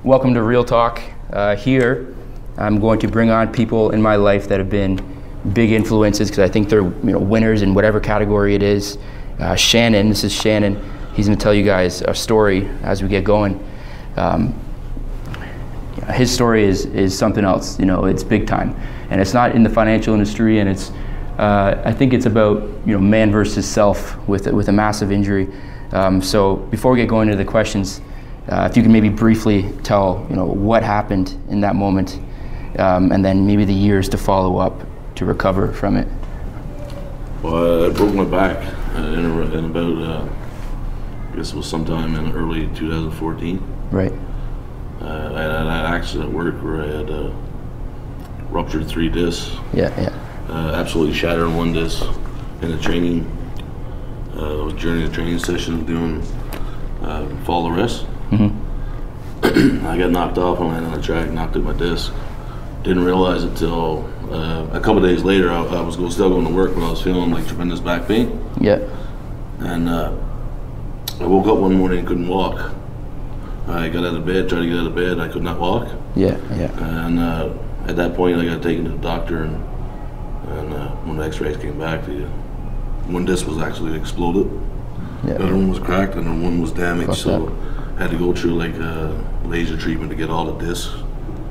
Welcome to Real Talk. Here, I'm going to bring on people in my life that have been big influences because I think they're winners in whatever category it is. Shannon, this is Shannon. He's going to tell you guys a story as we get going. His story is something else. It's big time, and it's not in the financial industry, and it's I think it's about man versus self with a massive injury. So before we get going into the questions, if you can maybe briefly tell what happened in that moment, and then maybe the years to follow up to recover from it. Well, I broke my back in about I guess it was sometime in early 2014. Right. I had an accident at work where I had ruptured 3 discs. Yeah. Absolutely shattered one disc in the training. I was during the training session doing fall arrest. Mm-hmm. I got knocked off and landed on the track, knocked out my disc. Didn't realize it till a couple of days later. I was still going to work, but I was feeling like tremendous back pain. Yeah. And I woke up one morning and couldn't walk. I got out of bed, tried to get out of bed, I could not walk. Yeah. And at that point, I got taken to the doctor, and when the X-rays came back, one disc was actually exploded. Yeah. The other one was cracked, and then one was damaged. So I had to go through like laser treatment to get all the discs.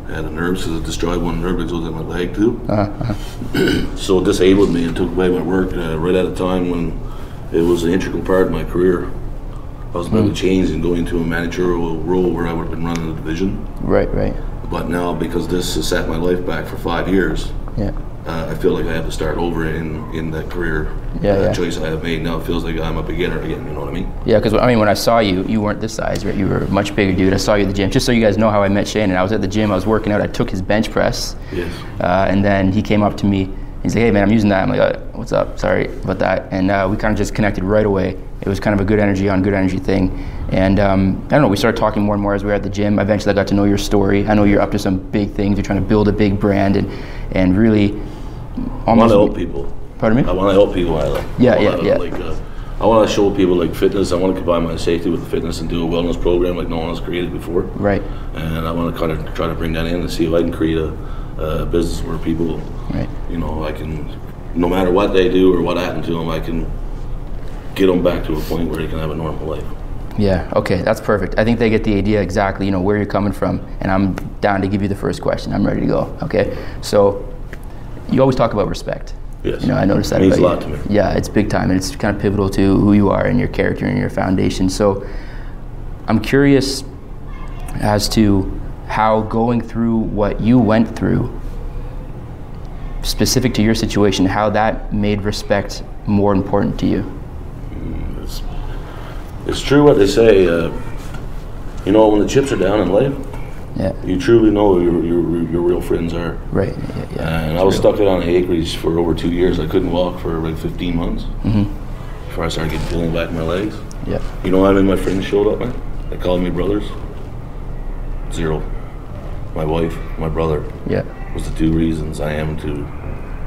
I had the nerves because it destroyed one nerve that goes in my leg too. So it disabled me and took away my work right at a time when it was an integral part of my career. I was about to change and go into a managerial role where I would have been running the division. Right. But now, because this has set my life back for 5 years, I feel like I have to start over in that career choice I have made. Now it feels like I'm a beginner again, you know what I mean? Yeah, because when I saw you, you weren't this size, right? You were a much bigger dude. I saw you at the gym. Just so you guys know how I met Shannon, I was at the gym, I was working out, I took his bench press. Yes. And then he came up to me, he's like, hey man, I'm using that. I'm like, what's up? Sorry about that. And we kind of just connected right away. It was kind of a good energy on good energy thing. And I don't know, we started talking more and more as we were at the gym. Eventually I got to know your story. I know you're up to some big things. You're trying to build a big brand and really almost... I want to help people. Pardon me? I want to help people. I want to show people like fitness. I want to combine my safety with the fitness and do a wellness program like no one has created before. Right. And I want to kind of try to bring that in and see if I can create a business where people, I can, no matter what they do or what happened to them, I can get them back to a point where they can have a normal life. Yeah, okay, that's perfect. I think they get the idea exactly, where you're coming from, and I'm down to give you the first question. I'm ready to go, okay? So, you always talk about respect. Yes. I noticed that. It means a lot to me. Yeah, it's big time, and it's kind of pivotal to who you are and your character and your foundation. So, I'm curious as to how going through what you went through, specific to your situation, how that made respect more important to you. It's true what they say. When the chips are down in life, you truly know who your real friends are. Right. Yeah. And I was stuck out on acreage for over 2 years. I couldn't walk for like 15 months before I started getting feeling back in my legs. Yeah. How many of my friends showed up, man? They called me brothers. 0. My wife, my brother. Was the 2 reasons I am to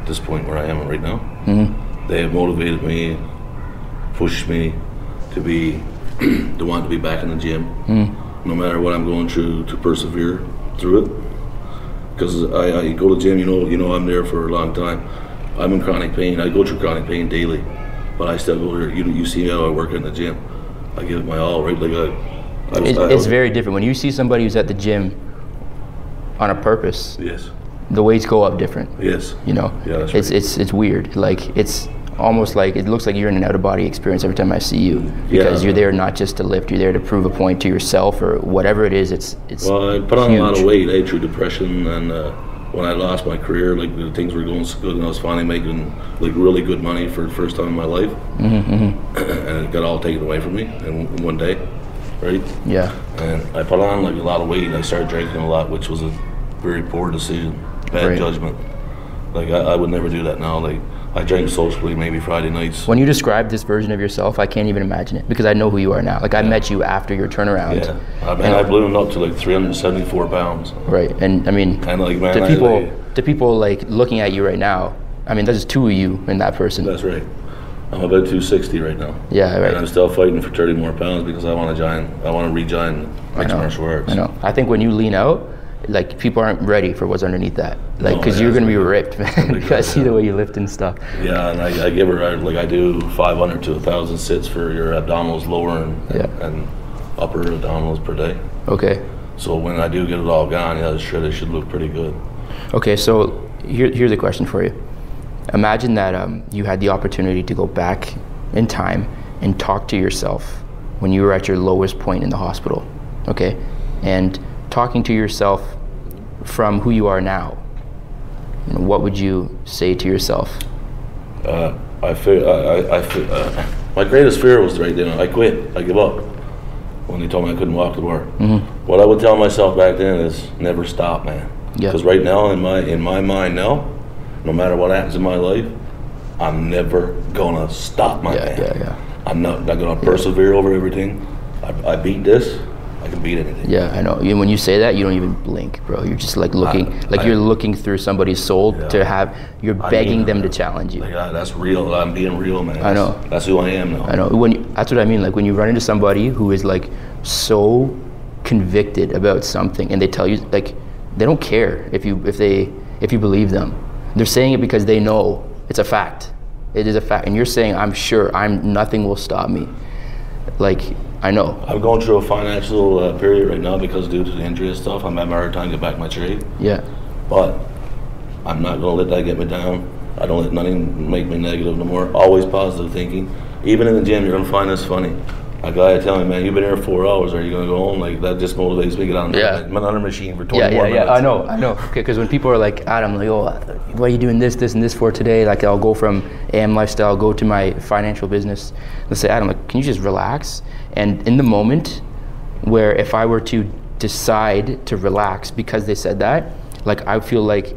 this point where I am right now. They have motivated me, pushed me to want to be back in the gym, no matter what I'm going through, to persevere through it. Because I go to the gym, I'm there for a long time. I'm in chronic pain. I go through chronic pain daily, but I still go there. You see how I work in the gym. I give it my all, right? It's very different when you see somebody who's at the gym on a purpose. Yes. The weights go up different. Yes. Yeah, that's right. It's weird. Like it's almost like it looks like you're in an out-of-body experience every time I see you, because you're there not just to lift, you're there to prove a point to yourself or whatever it is. It's well, I put on a lot of weight through depression, and when I lost my career, like the things were going so good, and I was finally making like really good money for the first time in my life, and it got all taken away from me in one day, right? Yeah. And I put on like a lot of weight, and I started drinking a lot, which was a very poor decision, bad judgment. Like I would never do that now. Like I drank socially maybe Friday nights. When you describe this version of yourself, I can't even imagine it, because I know who you are now. Like I met you after your turnaround. Yeah, I ballooned up to like 374 pounds. Right, and I mean, to people like looking at you right now, I mean, there's 2 of you in that person. That's right. I'm about 260 right now. Yeah, right. And I'm still fighting for 30 more pounds because I want to rejoin mixed martial arts. I know. I think when you lean out, like, people aren't ready for what's underneath that. Like, because you're gonna be ripped, man. Because I see the way you lift and stuff. Yeah, and I give her, like, I do 500 to 1,000 sits for your abdominals, lower and upper abdominals per day. Okay. So when I do get it all gone, yeah, the shredded should look pretty good. Okay, so here's a question for you. Imagine that you had the opportunity to go back in time and talk to yourself when you were at your lowest point in the hospital, okay? And talking to yourself from who you are now, what would you say to yourself? My greatest fear was right then. I quit. I give up. When they told me I couldn't walk the bar. What I would tell myself back then is never stop, man. Because right now, in my mind now, no matter what happens in my life, I'm never gonna stop, my man. I'm not gonna persevere over everything. I beat this. I can beat anything. Yeah, I know. When you say that, you don't even blink, bro. You're just like looking, you're looking through somebody's soul to have. You're begging them to challenge you. Like, that's real. I'm being real, man. I know. That's who I am now. I know. That's what I mean. Like, when you run into somebody who is like so convicted about something, and they tell you, like, they don't care if you believe them. They're saying it because they know it's a fact. It is a fact, and you're saying, I'm sure. Nothing will stop me. Like, I know. I'm going through a financial period right now because due to the injury and stuff, I'm having a hard time to get back my trade. Yeah. But I'm not going to let that get me down. I don't let nothing make me negative no more. Always positive thinking. Even in the gym, you're going to find this funny. A guy tell me, man, you've been here 4 hours. Are you going to go home? Like, that just motivates me to get on another machine for 20 more minutes. Yeah, I know. Okay, because when people are like, Adam, like, oh, what are you doing this, and this for today? Like, I'll go from AM lifestyle, go to my financial business. They'll say, Adam, like, can you just relax? And in the moment where if I were to decide to relax because they said that, like, I feel like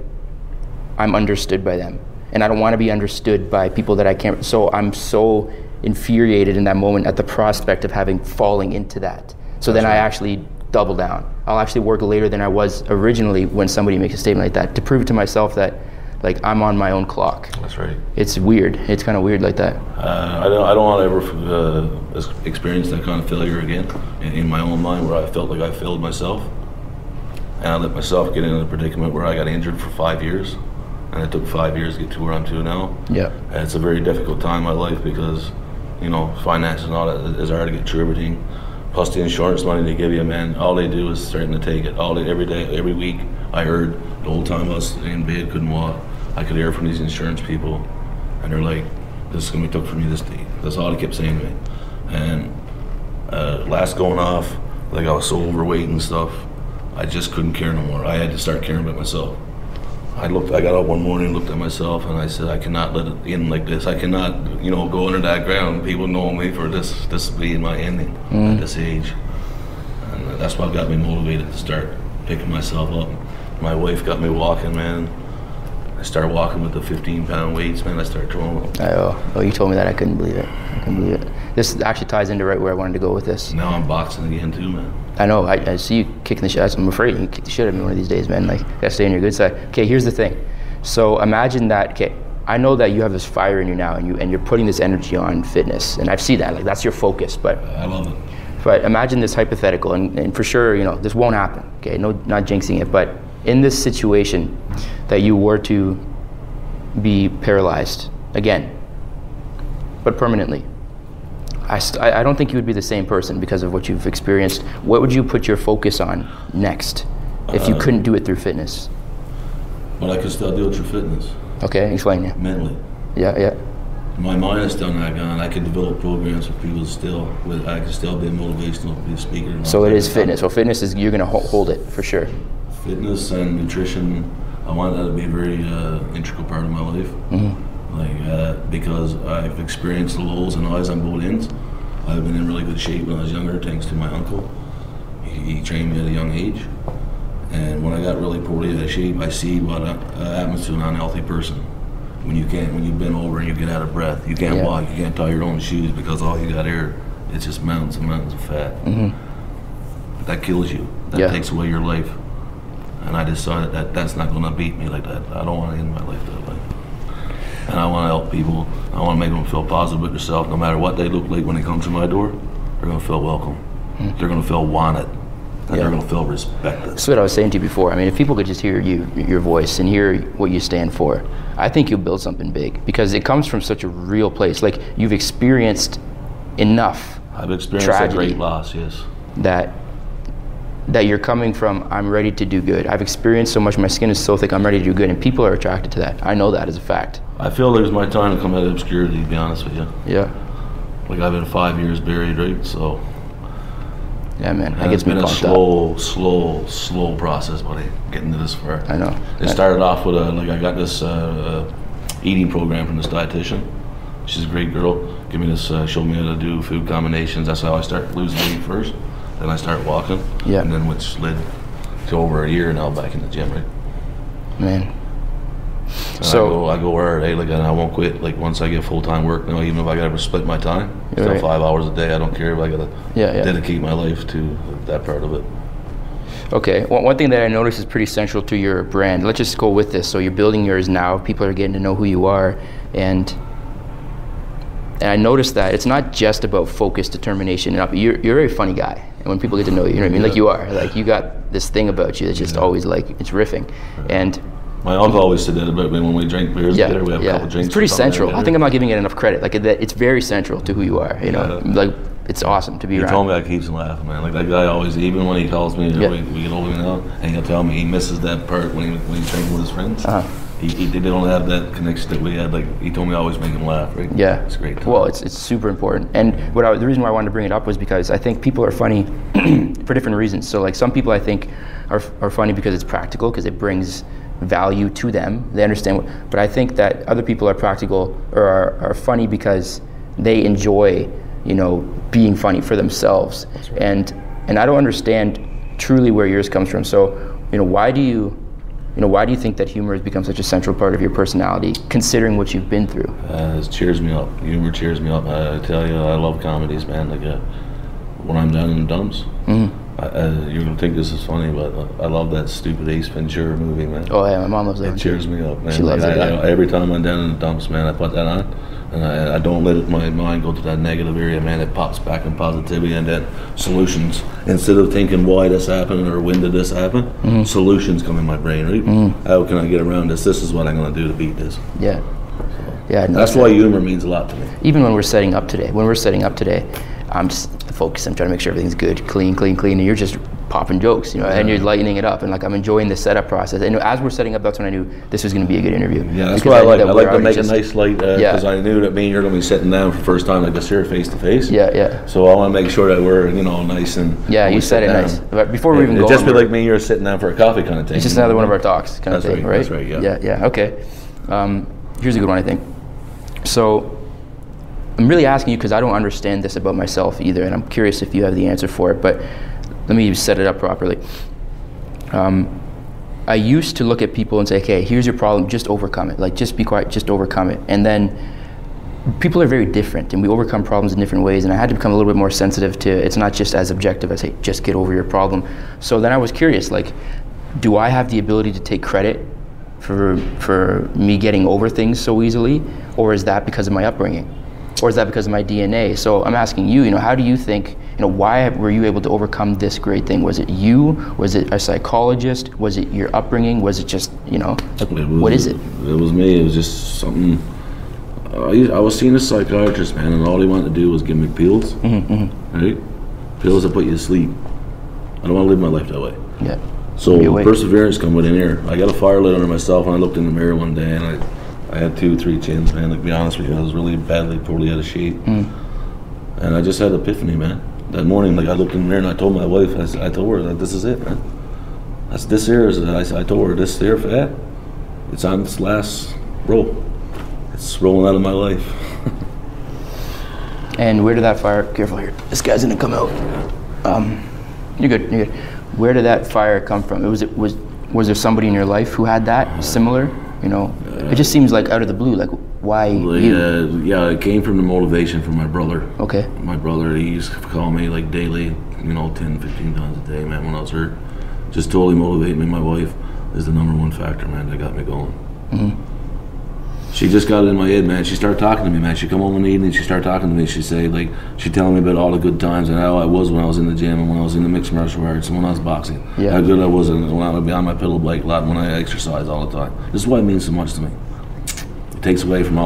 I'm understood by them. And I don't want to be understood by people that I can't. So I'm so infuriated in that moment at the prospect of falling into that. So then I actually double down. I'll actually work later than I was originally when somebody makes a statement like that to prove to myself that, like, I'm on my own clock. That's right. It's weird. It's kind of weird like that. I don't want to ever experience that kind of failure again in my own mind where I felt like I failed myself. And I let myself get into a predicament where I got injured for 5 years. And it took 5 years to get to where I'm to now. Yeah. And it's a very difficult time in my life because, finances and all that is hard to get through everything. Plus the insurance money they give you, man, all they do is threaten to take it. Every day, every week, I heard the whole time I was in bed, couldn't walk. I could hear from these insurance people, and they're like, this is going to be took from you this day. That's all they kept saying to me. And last going off, like, I was so overweight and stuff, I just couldn't care no more. I had to start caring about myself. I got up one morning, looked at myself, and I said, I cannot let it end like this. I cannot, go under that ground. People know me for this being my ending at this age. And that's what got me motivated to start picking myself up. My wife got me walking, man. I started walking with the 15-pound weights, man. I started throwing them. Oh, you told me that. I couldn't believe it. This actually ties into right where I wanted to go with this. Now I'm boxing again too, man. I know. I see you kicking the shit. I'm afraid you kick the shit out of me one of these days, man. Like, you gotta stay on your good side. Okay, here's the thing. So imagine that. Okay, I know that you have this fire in you now, and you're putting this energy on fitness, and I see that. Like, that's your focus. But I love it. But imagine this hypothetical, and for sure, this won't happen. Okay, no, not jinxing it. But in this situation, that you were to be paralyzed again, but permanently, I don't think you would be the same person because of what you've experienced. What would you put your focus on next if you couldn't do it through fitness? But I could still do it through fitness. Okay, explain it. Mentally. Yeah. My mind is still not gone. I could develop programs for people still. I could still be a motivational, be a speaker. So it is fitness. So fitness is, you're going to hold it for sure. Fitness and nutrition, I want that to be a very integral part of my life. Because I've experienced the lows and highs on both ends. I've been in really good shape when I was younger, thanks to my uncle. He trained me at a young age. And when I got really poorly out of shape, I see what happens to an unhealthy person. When you bend over and you get out of breath, you can't walk, you can't tie your own shoes because all you got here, it's just mountains and mountains of fat. That kills you. That takes away your life. And I decided that that's not going to beat me like that. I don't want to end my life that way. And I want to help people. I want to make them feel positive with themselves. No matter what they look like when they come to my door, they're going to feel welcome. They're going to feel wanted. and they're going to feel respected. That's what I was saying to you before. I mean, if people could just hear your voice and hear what you stand for, I think you'll build something big, because it comes from such a real place. Like, you've experienced enough. I've experienced tragedy, a great loss, yes. That you're coming from, I'm ready to do good. I've experienced so much, my skin is so thick, I'm ready to do good, and people are attracted to that. I know that as a fact. I feel there's my time to come out of obscurity, to be honest with you. Yeah. Like, I've been 5 years buried, right? So. Yeah, man, that gets me pumped up. It's been a slow process, buddy, getting to this far. I know. It started off with I got this eating program from this dietitian. She's a great girl. Give me this, showed me how to do food combinations. That's how I started losing weight first. Then I started walking. Yeah. And then which led to over a year now back in the gym, right? Man. And so I go hard, hey, like, and I won't quit. Like, once I get full-time work now, even if I gotta split my time, still right. 5 hours a day, I don't care if I gotta dedicate my life to that part of it. Okay, one thing that I noticed is pretty central to your brand. Let's just go with this. So you're building yours now. People are getting to know who you are, and I noticed that it's not just about focus, determination, and you're a very funny guy. And when people get to know you, you know what I mean? Like, you are. Like, you got this thing about you that's just always, like, it's riffing. And my uncle always said that about me when we drink beers together. We have a couple drinks. It's pretty central. I think I'm not giving it enough credit. Like, it's very central to who you are. You know, like, it's awesome to be around. He told me I keeps him laughing, man. Like, that guy always, even when he calls me, we get over now, and he'll tell me he misses that part when he's drinking with his friends. They don't have that connection that we had. Like, he told me I always make him laugh, right? Yeah. It's great time. Well, it's super important. And the reason why I wanted to bring it up was because I think people are funny for different reasons. So, like, some people I think are funny because it's practical, because it brings value to them. They understand but I think that other people are practical or are funny because they enjoy, you know, being funny for themselves. That's right. And I don't understand truly where yours comes from. So, you know, why do you think that humor has become such a central part of your personality, considering what you've been through? It cheers me up. Humor cheers me up. I tell you, I love comedies, man. Like, when I'm down in the dumps, you're gonna think this is funny, but I love that stupid Ace Ventura movie, man. Oh yeah, my mom loves that. It cheers me up, man. She loves it. Every time I'm down in the dumps, man, I put that on, and I don't let my mind go to that negative area, man. It pops back in positivity and then solutions. Instead of thinking why this happened or when did this happen, solutions come in my brain, right? How can I get around this? This is what I'm gonna do to beat this. Yeah. Yeah. That's why humor means a lot to me. Even when we're setting up today, I'm just focused. I'm trying to make sure everything's good, clean, and you're just popping jokes, you know, and you're lightening it up, and like, I'm enjoying the setup process. And as we're setting up, that's when I knew this was going to be a good interview. Yeah, that's what I like. I like to make a nice light, because I knew that me and you're going to be sitting down for the first time like this here, face to face. Yeah. So I want to make sure that we're, you know, nice and. Yeah, you said it nice. But before we even go, it'd just be like me and you're sitting down for a coffee kind of thing. It's just another one of our talks kind of thing, right? That's right. Yeah. Yeah. Okay. Here's a good one, I think. So, I'm really asking you because I don't understand this about myself either, and I'm curious if you have the answer for it, but let me set it up properly. I used to look at people and say, okay, here's your problem, just overcome it. Like, just be quiet, just overcome it. And then people are very different, and we overcome problems in different ways, and I had to become a little bit more sensitive to, it's not just as objective as, hey, just get over your problem. So then I was curious, like, do I have the ability to take credit for me getting over things so easily, or is that because of my upbringing? Or is that because of my DNA? So I'm asking you, you know, how do you think, you know, why were you able to overcome this great thing? Was it you? Was it a psychologist? Was it your upbringing? Was it just, you know, what is it? It was me. It was just something. I was seeing a psychiatrist, man, and all he wanted to do was give me pills, right? Pills that put you to sleep. I don't want to live my life that way. Yeah. So perseverance come within here. I got a fire lit under myself, and I looked in the mirror one day, and I had 2-3 chins, man. Like, to be honest with you, I was really poorly out of shape. And I just had an epiphany, man. That morning, like, I looked in the mirror and I told my wife, I told her, that this is it, man. This here is, I told her, this here for that. It's on this last roll. It's rolling out of my life. And where did that fire, careful here, this guy's gonna come out. You're good. Where did that fire come from? Was there somebody in your life who had that, similar? You know, it just seems like out of the blue, like, why you? Yeah, it came from the motivation from my brother. Okay. My brother, he used to call me like daily, you know, 10, 15 times a day, man, when I was hurt. Just totally motivated me. My wife is the #1 factor, man, that got me going. She just got it in my head, man. She started talking to me, man. She'd come home in the evening, she'd start talking to me. She'd say, like, she'd tell me about all the good times and how I was when I was in the gym and when I was in the mixed martial arts and when I was boxing. Yeah. How good I was when I would be on my pillow like a lot, when I exercised all the time. This is why it means so much to me. It takes away from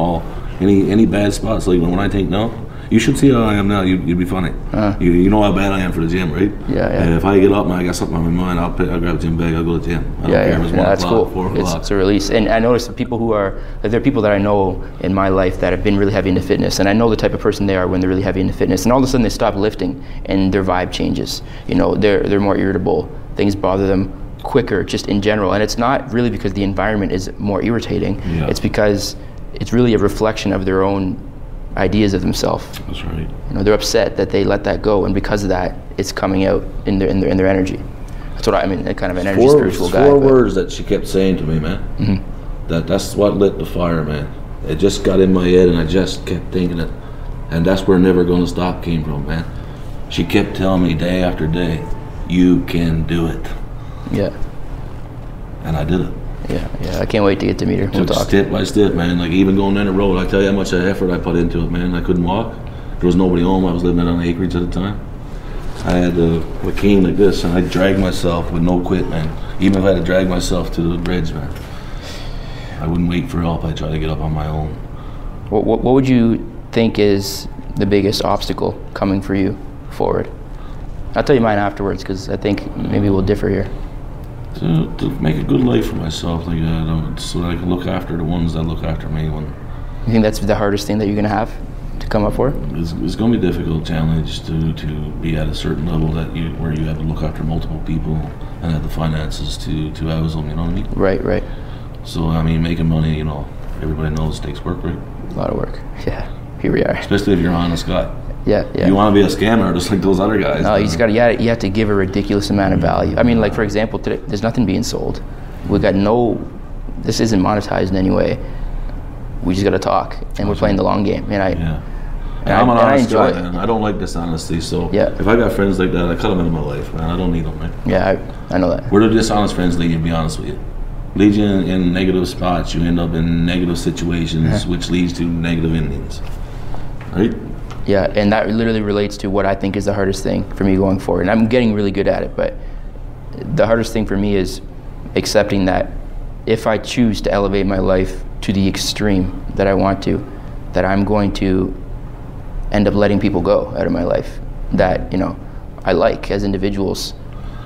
any bad spots. Like when I think, no, you should see how I am now. You'd be funny. You know how bad I am for the gym, right? Yeah. And if I get up and I got something on my mind, I'll grab a gym bag, I'll go to the gym. I don't care if it's 1 that's o'clock, cool. 4 o'clock. It's a release. And I notice the people who are, like, there are people that I know in my life that have been really heavy into fitness, and I know the type of person they are when they're really heavy into fitness, and all of a sudden they stop lifting and their vibe changes. You know, they're more irritable. Things bother them quicker, just in general. And it's not really because the environment is more irritating. Yeah. It's because it's really a reflection of their own ideas of themselves. That's right. You know, they're upset that they let that go, and because of that, it's coming out in their energy. That's what I mean. Kind of an energy spiritual guy. Four words that she kept saying to me, man. Mm-hmm. That's what lit the fire, man. It just got in my head, and I just kept thinking it, and that's where "Never Gonna Stop" came from, man. She kept telling me day after day, "You can do it." Yeah. And I did it. Yeah, I can't wait to get to meet her. We'll talk. Step by step, man. Like even going down the road, I tell you how much effort I put into it, man. I couldn't walk. There was nobody home. I was living on acreage at the time. I had a cane like this, and I dragged myself with no quit, man. Even if I had to drag myself to the bridge, man, I wouldn't wait for help. I'd try to get up on my own. What would you think is the biggest obstacle coming for you forward? I'll tell you mine afterwards, because I think maybe we'll differ here. To make a good life for myself, like so that I can look after the ones that look after me. You think that's the hardest thing that you're going to have to come up for? It's going to be a difficult challenge to be at a certain level where you have to look after multiple people and have the finances to house them. You know what I mean? Right. So I mean, making money, you know, everybody knows it takes work, right? A lot of work. Yeah. Here we are. Especially if you're an honest guy. Yeah. You want to be a scammer just like those other guys. No, you have to give a ridiculous amount of value. I mean, like, for example, today, there's nothing being sold. This isn't monetized in any way. We just got to talk, and we're playing the long game. And I'm an honest guy, man. I don't like dishonesty, so if I got friends like that, I cut them out of my life, man. I don't need them, man. Yeah, I know that. Where do dishonest friends lead you, to be honest with you? Lead you in negative spots. You end up in negative situations, which leads to negative endings, right? Yeah, and that literally relates to what I think is the hardest thing for me going forward. And I'm getting really good at it, but the hardest thing for me is accepting that if I choose to elevate my life to the extreme that I want to, that I'm going to end up letting people go out of my life that, you know, I like as individuals,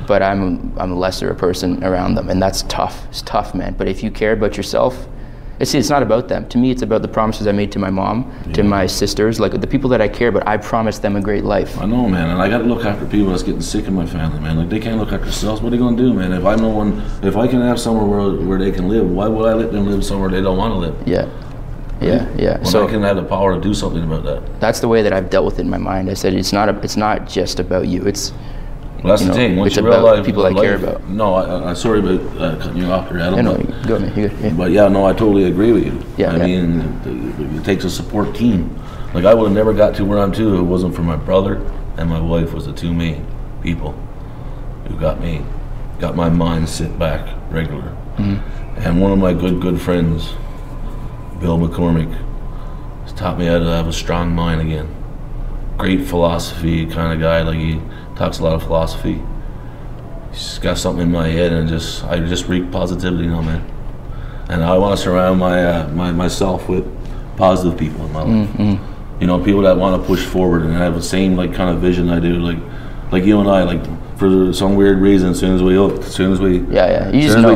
but I'm lesser a person around them, and that's tough. It's tough, man. But if you care about yourself, it's not about them. To me, it's about the promises I made to my mom, to my sisters, like the people that I care about. I promised them a great life. I know, man, and I got to look after people that's getting sick in my family, man. Like, they can't look after themselves. What are they gonna do, man? If I can have somewhere where they can live, why would I let them live somewhere they don't want to live? Yeah. When I can have the power to do something about that. That's the way that I've dealt with it in my mind. I said it's not just about you. Well, that's the thing. Once it's you about realize people I care about. No, I'm sorry about cutting you off there, Adam. No, go ahead, you're good. Yeah. But yeah, no, I totally agree with you. I mean, it takes a support team. Like, I would have never got to where I'm to if it wasn't for my brother and my wife was the two main people who got my mind set back regular. Mm-hmm. And one of my good friends, Bill McCormick, has taught me how to have a strong mind again. Great philosophy kind of guy. Like, he talks a lot of philosophy. He's got something in my head, and I just reek positivity now, man. And I want to surround myself with positive people in my life. Mm-hmm. You know, people that want to push forward and have the same kind of vision I do. Like you and I, like, for some weird reason, as soon as we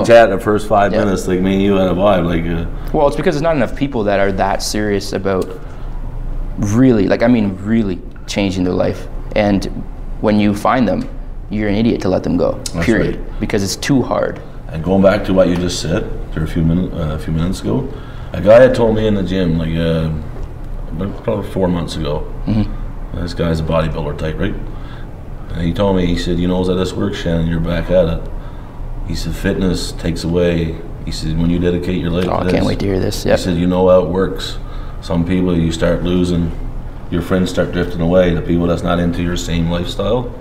chat in the first 5 minutes, like, me and you had a vibe. Like, well, it's because there's not enough people that are that serious about really changing their life. And when you find them, you're an idiot to let them go. That's period. Right. Because it's too hard. And going back to what you just said a few minutes ago, a guy had told me in the gym, probably 4 months ago. Mm-hmm. This guy's a bodybuilder type, right? And he told me, he said, "You know how this works, Shannon. You're back at it." He said, "Fitness takes away." He said, "When you dedicate your life to this." I can't wait to hear this. Yep. He said, "You know how it works. Some people you start losing. Your friends start drifting away. The people that's not into your same lifestyle.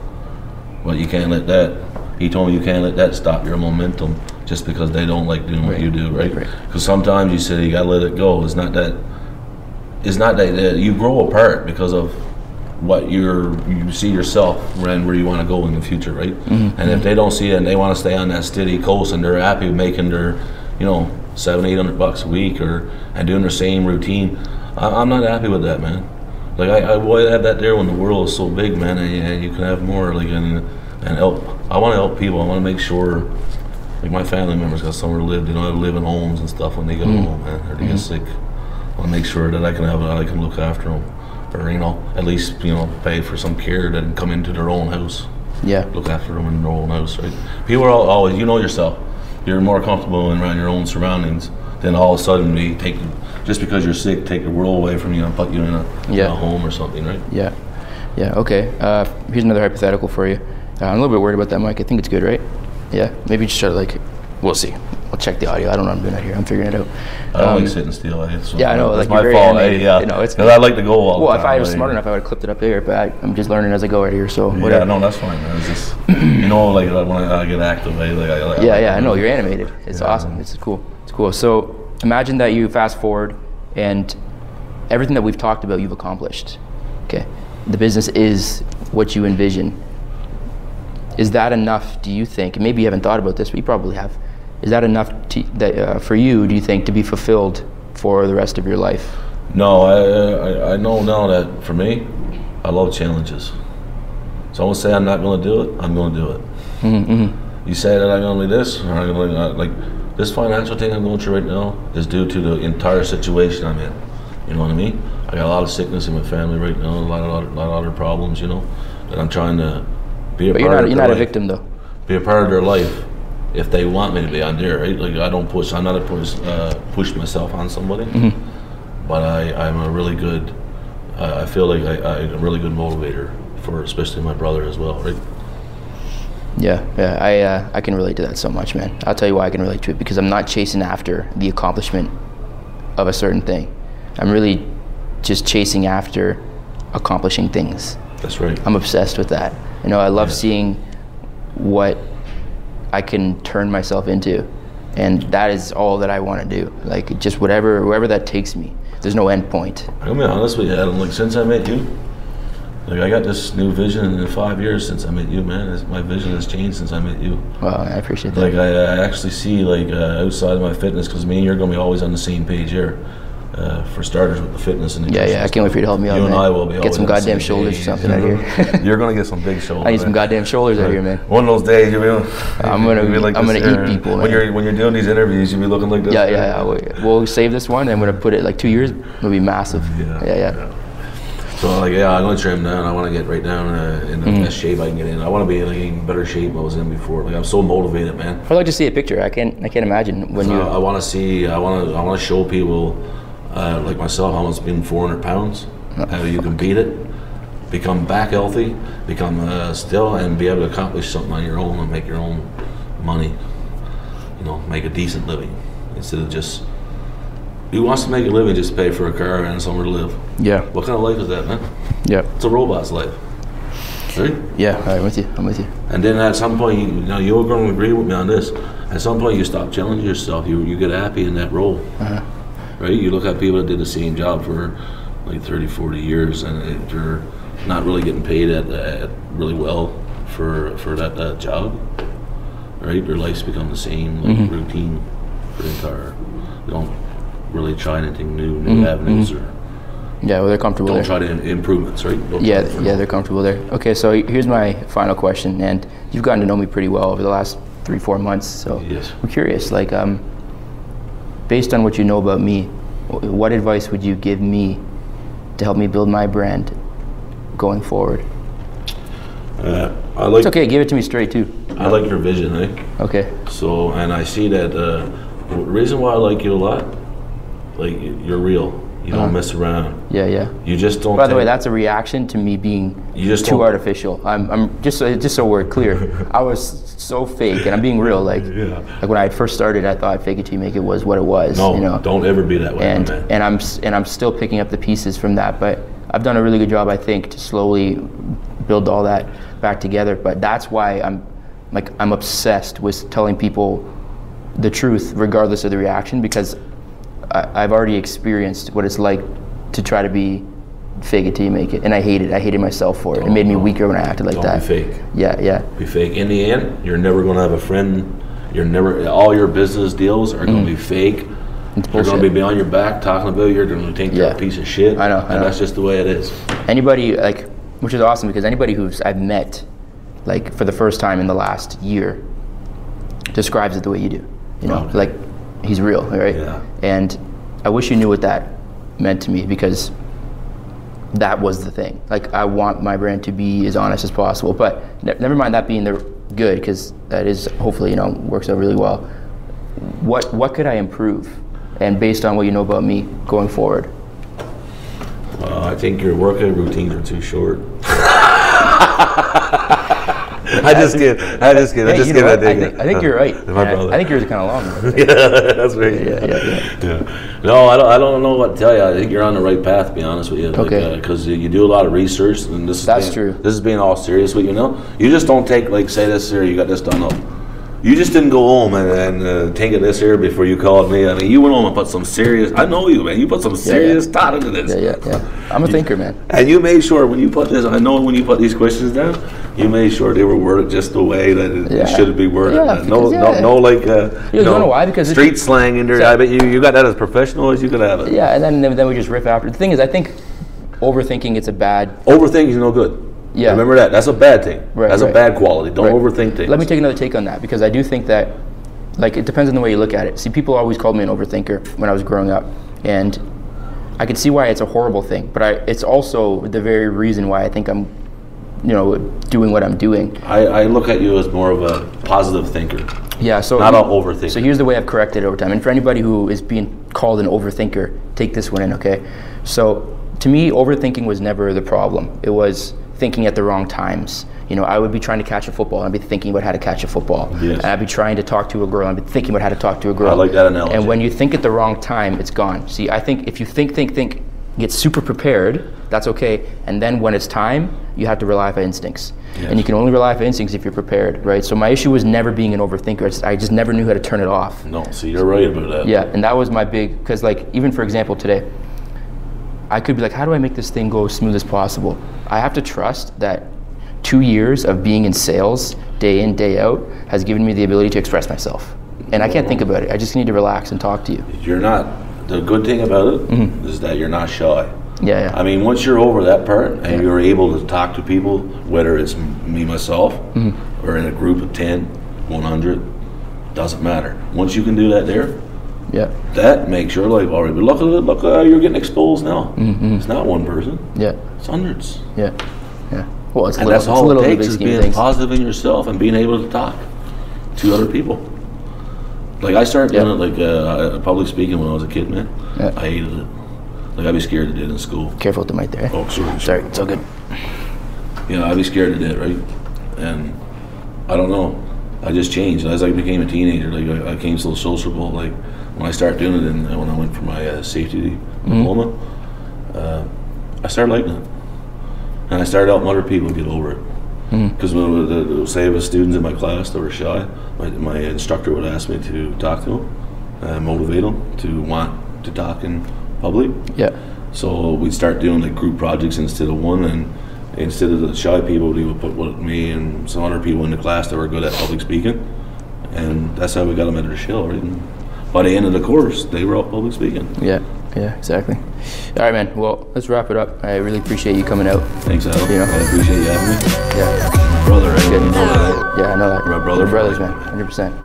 But you can't let that." He told me, "You can't let that stop your momentum. just because they don't like doing what you do, right? Because sometimes you say you gotta let it go. It's not that you grow apart because of what you see yourself and where you want to go in the future, right? And if they don't see it and they want to stay on that steady coast and they're happy making their, you know, $700-800 a week and doing their same routine, I'm not happy with that, man. Like I have that there when the world is so big, man, and you can have more, like, and help. I want to help people. I want to make sure, like, my family members got somewhere to live. They don't have to live in homes and stuff when they go home, man, or they get sick. I want to make sure that I can look after them, or, you know, at least, you know, pay for some care that can come into their own house. Yeah. Look after them in their own house, right? People are always, you know yourself, you're more comfortable around your own surroundings than all of a sudden just because you're sick, take the world away from you and put you in a home or something, right? Yeah. Yeah, okay. Here's another hypothetical for you. I'm a little bit worried about that mic. I think it's good, right? Yeah, maybe just try to, like, we'll see. I'll check the audio. I don't know what I'm doing out here. I'm figuring it out. I don't like sitting still. So yeah, I know. Like, my fault. You know, it's, I like to go all the time. Well, if I was smart enough, I would have clipped it up there, but I'm just learning as I go right here, so whatever. Yeah, no, that's fine. It's just, you know, like, when I get active, I know. You're animated. It's awesome. It's cool. It's cool. So imagine that you fast forward and everything that we've talked about, you've accomplished. Okay. The business is what you envision. Is that enough, do you think? Maybe you haven't thought about this, but you probably have. Is that enough for you, do you think, to be fulfilled for the rest of your life? No, I know now that for me, I love challenges. Someone say I'm not going to do it, I'm going to do it. You say that I'm going to do this, or I'm going to, like, this financial thing I'm going through right now is due to the entire situation I'm in. You know what I mean? I got a lot of sickness in my family right now, a lot of other problems, you know, that I'm trying to be a part of their life. But you're not a victim, though. Be a part of their life if they want me to be on there, right? Like, I'm not a push myself on somebody, but I'm a really good, I feel like I'm a really good motivator for especially my brother as well, right? Yeah, I can relate to that so much, man. I'll tell you why I can relate to it, because I'm not chasing after the accomplishment of a certain thing. I'm really just chasing after accomplishing things. That's right. I'm obsessed with that. You know, I love seeing what I can turn myself into, and that is all that I want to do. Like, just wherever that takes me. There's no end point. I'm gonna be honest with you, Adam. Like, since I met you, like, I got this new vision in 5 years since I met you, man. My vision has changed since I met you. Wow, I appreciate that. Like, I actually see, like, outside of my fitness, because me and you're gonna be always on the same page here. For starters, with the fitness and the I can't wait for you to help me out, man. You and I will be get some goddamn shoulders or something out here. You're gonna get some big shoulders. I need some goddamn shoulders out here, man. One of those days, I'm gonna eat people, man. When you're doing these interviews, you'll be looking like this. Yeah. We'll save this one. I'm gonna put it like 2 years. It'll be massive. Yeah. So, like, I'm gonna trim down. I want to get right down in the best shape I can get in. I want to be in, like, in better shape I was in before. Like, I'm so motivated, man. I'd like to see a picture. I can't imagine when you. I want to see. I want to show people. Like myself, how much being 400 pounds, how you can beat it, become back healthy, become still, and be able to accomplish something on your own and make your own money, you know, make a decent living, instead of just, who wants to make a living just pay for a car and somewhere to live? Yeah. What kind of life is that, man? Yeah. It's a robot's life. Right? Yeah, I'm with you. And then at some point, you're going to agree with me on this, at some point you stop challenging yourself, you get happy in that role. Right? You look at people that did the same job for like 30, 40 years, and they're not really getting paid at really well for that job. Right? Their lives become the same, like routine for the entire. They don't really try anything new avenues, or well, they're comfortable. Don't try to improvements, right? They're comfortable there. Okay, so here's my final question, and you've gotten to know me pretty well over the last 3-4 months. So I'm curious, like, based on what you know about me, what advice would you give me to help me build my brand going forward? It's okay, give it to me straight too. I like your vision, eh? Okay. So, and I see that the reason why I like you a lot, like, you're real. You don't mess around. Yeah. You just don't. By the way, that's a reaction to me being too artificial. I'm just so we're clear. I was so fake, and I'm being real. Like when I first started, I thought fake it till you make it was what it was. No, you know? Don't ever be that way, man. And I'm still picking up the pieces from that. But I've done a really good job, I think, to slowly build all that back together. But that's why I'm obsessed with telling people the truth regardless of the reaction, because I've already experienced what it's like to try to be fake it till you make it, and I hated myself for it. It made me weaker when I acted like that. Don't be fake. Yeah. Be fake. In the end, you're never going to have a friend. All your business deals are going to be fake. They're going to be on your back talking about you. They're going to think you're a piece of shit. I know. That's just the way it is. Anybody, like, which is awesome, because anybody I've met, like, for the first time in the last year, describes it the way you do. You know, like, he's real, right? Yeah. And I wish you knew what that meant to me, because that was the thing. Like, I want my brand to be as honest as possible, but never mind that being the good, because that is hopefully, you know, works out really well. What could I improve? And based on what you know about me going forward? I think your workout routines are too short. I just kidding. I think you're right. I think yours are kind of long. Yeah, that's right. Yeah. No, I don't know what to tell you. I think you're on the right path, to be honest with you. Okay. Because you do a lot of research, and that's true. This is being all serious with you know. You just don't take, like, say this here, you got this done up. You just didn't go home and take it this here before you called me. I mean, you went home and put some serious, I know you, man. You put some serious thought into this. Yeah. I'm a thinker, man. And you made sure when you put this, I know when you put these questions down, you made sure they were worded just the way that it should be worded. Yeah, no, like, you know why? Because street slang in there. I bet you got that as professional as you could have it. Yeah, and then we just riff after. The thing is, I think overthinking, it's a bad. Overthinking is no good. Yeah. Remember that. That's a bad thing. That's a bad quality. Don't overthink things. Let me take another take on that, because I do think that, like, it depends on the way you look at it. See, people always called me an overthinker when I was growing up, and I could see why it's a horrible thing, but it's also the very reason why I think I'm, you know, doing what I'm doing. I look at you as more of a positive thinker. Yeah, so not an overthinker. So here's the way I've corrected it over time. And for anybody who is being called an overthinker, take this one in, okay? So to me, overthinking was never the problem. It was thinking at the wrong times. You know, I would be trying to catch a football, and I'd be thinking about how to catch a football. Yes. And I'd be trying to talk to a girl, and I'd be thinking about how to talk to a girl. I like that analogy. And when you think at the wrong time, it's gone. See, I think if you think, get super prepared, that's okay. And then when it's time, you have to rely on instincts. Yes. And you can only rely on instincts if you're prepared, right? So my issue was never being an overthinker. I just never knew how to turn it off. No, so you're right about that. Yeah, and that was my big, because, like, even for example today, I could be like, how do I make this thing go as smooth as possible? I have to trust that 2 years of being in sales, day in, day out, has given me the ability to express myself. And I can't think about it. I just need to relax and talk to you. You're not, the good thing about it is that you're not shy. Yeah. I mean, once you're over that part and you're able to talk to people, whether it's me, myself, or in a group of 10, 100, doesn't matter. Once you can do that there, that makes your life already. But look, you're getting exposed now. It's not one person. Yeah. It's hundreds. Yeah. Well, and that's all it takes is being positive in yourself and being able to talk to other people. Like, I started doing it, like, public speaking when I was a kid, man. Yeah. I hated it. Like, I'd be scared to do it in school. Careful with the mic there. Oh, sorry. Sorry, it's all good. Yeah, I'd be scared to do it, right? And I don't know. I just changed. As I became a teenager, like, I became so sociable. Like, when I started doing it, and when I went for my safety diploma, I started liking it. And I started helping other people get over it. Because say if students in my class that were shy, my instructor would ask me to talk to them, motivate them to want to talk in public. Yeah. So we'd start doing, like, group projects instead of one, and instead of the shy people, we would put me and some other people in the class that were good at public speaking, and that's how we got them out of the shell, right? And by the end of the course, they were all public speaking. Yeah, exactly. All right, man. Well, let's wrap it up. I really appreciate you coming out. Thanks, Al. You know, I appreciate you having me. Yeah. My brother, right? You know that. Yeah, I know that. My brother. We're brothers, man. 100%.